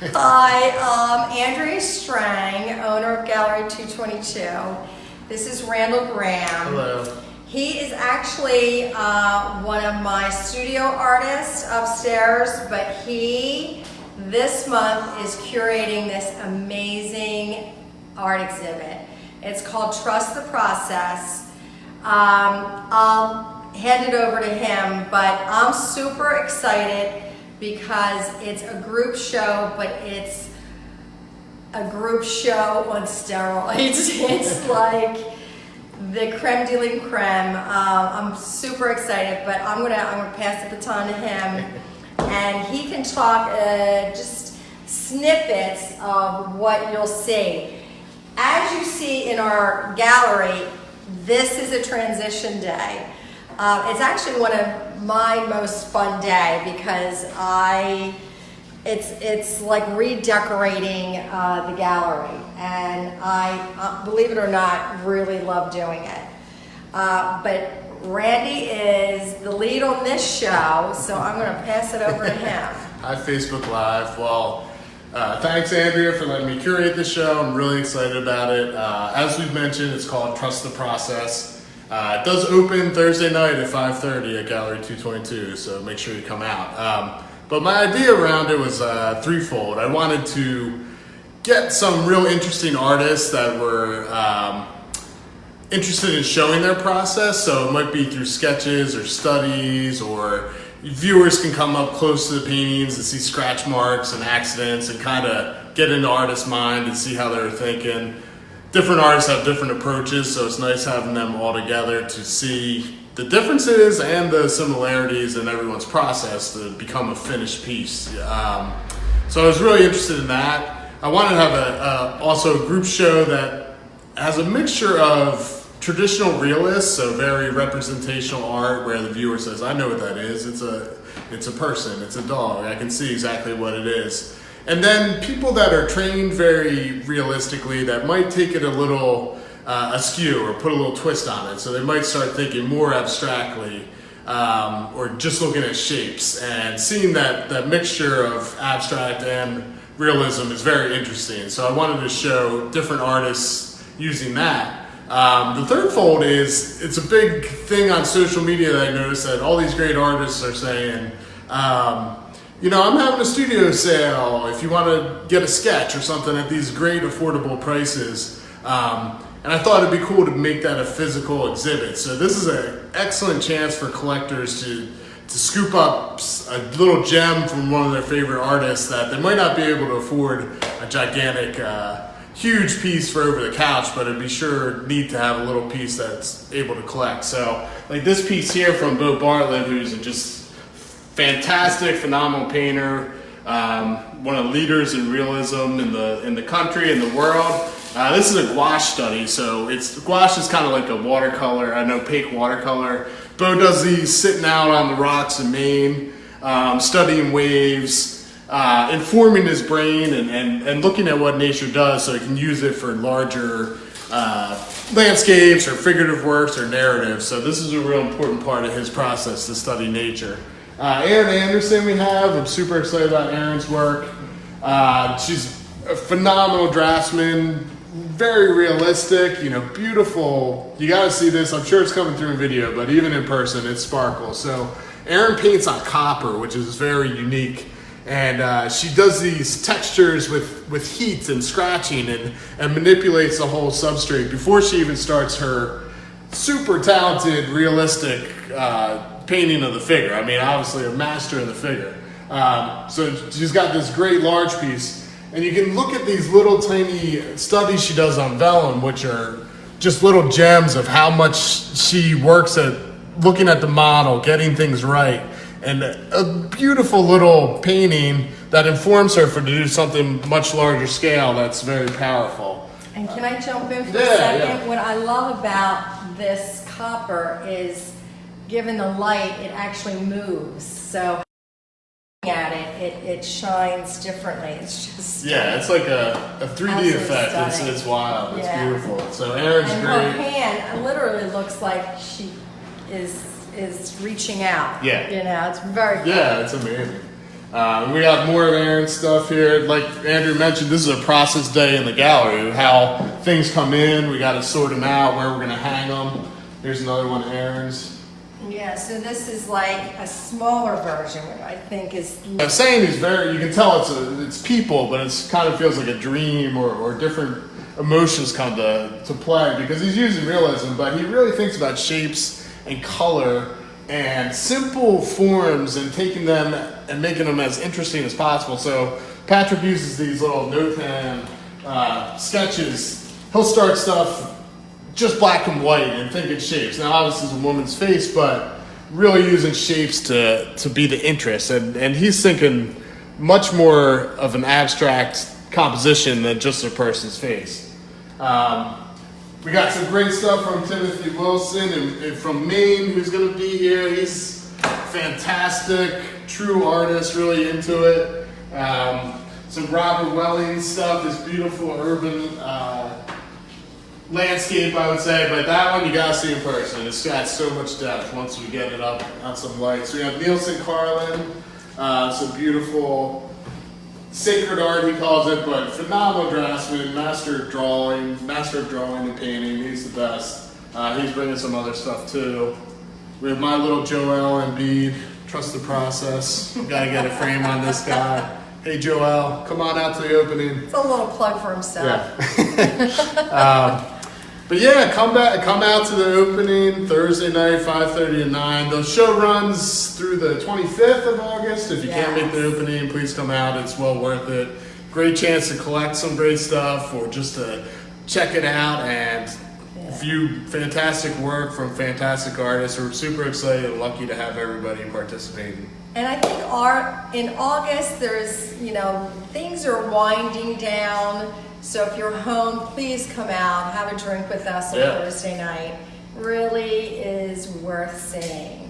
Hi, Andrea Strang, owner of Gallery 222. This is Randall Graham. Hello. He is actually one of my studio artists upstairs, but he, this month, is curating this amazing art exhibit. It's called Trust the Process. I'll hand it over to him, but I'm super excited because it's a group show, but it's a group show on steroids. It's like the creme de la creme. I'm super excited, but I'm gonna pass the baton to him, and he can talk just snippets of what you'll see. As you see in our gallery, this is a transition day. It's actually one of my most fun day because it's like redecorating the gallery, and I believe it or not really love doing it. But Randy is the lead on this show, so I'm going to pass it over to him. Hi, Facebook Live. Well, thanks, Andrea, for letting me curate this show. I'm really excited about it. As we've mentioned, it's called Trust the Process. It does open Thursday night at 5:30 at Gallery 222, so make sure you come out. But my idea around it was threefold. I wanted to get some real interesting artists that were interested in showing their process, so it might be through sketches or studies, or viewers can come up close to the paintings and see scratch marks and accidents and kind of get into artist's mind and see how they're thinking. Different artists have different approaches, so it's nice having them all together to see the differences and the similarities in everyone's process to become a finished piece. So I was really interested in that. I wanted to have also a group show that has a mixture of traditional realists, so very representational art where the viewer says, I know what that is. It's a person, it's a dog. I can see exactly what it is. And then people that are trained very realistically that might take it a little askew or put a little twist on it. So they might start thinking more abstractly or just looking at shapes, and seeing that mixture of abstract and realism is very interesting. So I wanted to show different artists using that. The third fold is, it's a big thing on social media that I noticed that all these great artists are saying, you know, I'm having a studio sale if you want to get a sketch or something at these great affordable prices. And I thought it'd be cool to make that a physical exhibit. So this is an excellent chance for collectors to scoop up a little gem from one of their favorite artists that they might not be able to afford a gigantic, huge piece for over the couch, but it'd be sure neat to have a little piece that's able to collect. So like this piece here from Bo Bartlett, who's just fantastic, phenomenal painter, one of the leaders in realism in the country, in the world. This is a gouache study, so gouache is kind of like a watercolor, an opaque watercolor. Bo does these sitting out on the rocks in Maine, studying waves, informing his brain and looking at what nature does so he can use it for larger landscapes or figurative works or narratives. So this is a real important part of his process, to study nature. Erin Anderson we have. I'm super excited about Erin's work. She's a phenomenal draftsman, very realistic, you know, beautiful. You gotta see this. I'm sure it's coming through in video, but even in person, it sparkles. So Erin paints on copper, which is very unique. And she does these textures with heat and scratching and manipulates the whole substrate before she even starts her super talented, realistic painting of the figure. I mean, obviously a master of the figure. So she's got this great large piece, and you can look at these little tiny studies she does on vellum, which are just little gems of how much she works at looking at the model, getting things right, and a beautiful little painting that informs her to do something much larger scale that's very powerful. And can I jump in for a second? Yeah. What I love about this copper is, given the light, it actually moves. So looking at it shines differently. It's just it's like a 3D effect. It's wild. It's beautiful. So Erin's great. Her hand literally looks like she is reaching out. Yeah. You know, it's very cool. Yeah, it's amazing. We got more of Aaron's stuff here. Like Andrew mentioned, this is a process day in the gallery. How things come in, we got to sort them out, where we're going to hang them. Here's another one of Aaron's. Yeah, so this is like a smaller version, I think is. I was saying he's very, you can tell it's people, but it's kind of feels like a dream or different emotions come to play because he's using realism, but he really thinks about shapes and color and simple forms and taking them and making them as interesting as possible. So Patrick uses these little notepad sketches. He'll start stuff just black and white and thinking shapes. Now obviously it's a woman's face, but really using shapes to be the interest. And he's thinking much more of an abstract composition than just a person's face. We got some great stuff from Timothy Wilson and from Maine, who's going to be here. He's fantastic, true artist, really into it. Some Robert Welling stuff, this beautiful urban landscape, I would say. But that one you got to see in person. It's got so much depth once we get it up on some lights. We have Nielsen Carlin, some beautiful sacred art, he calls it, but phenomenal draftsman, master of drawing and painting. He's the best. He's bringing some other stuff too. We have my little Joel Embiid. Trust the process. Got to get a frame on this guy. Hey Joel, come on out to the opening. It's a little plug for himself. Yeah. But yeah, come out to the opening Thursday night, 5:30 to 9. The show runs through the 25th of August. If you can't make the opening, please come out. It's well worth it. Great chance to collect some great stuff or just to check it out and view fantastic work from fantastic artists. We're super excited and lucky to have everybody participating. And I think in August, there's, things are winding down. So if you're home, please come out, have a drink with us on Thursday night. Really is worth seeing.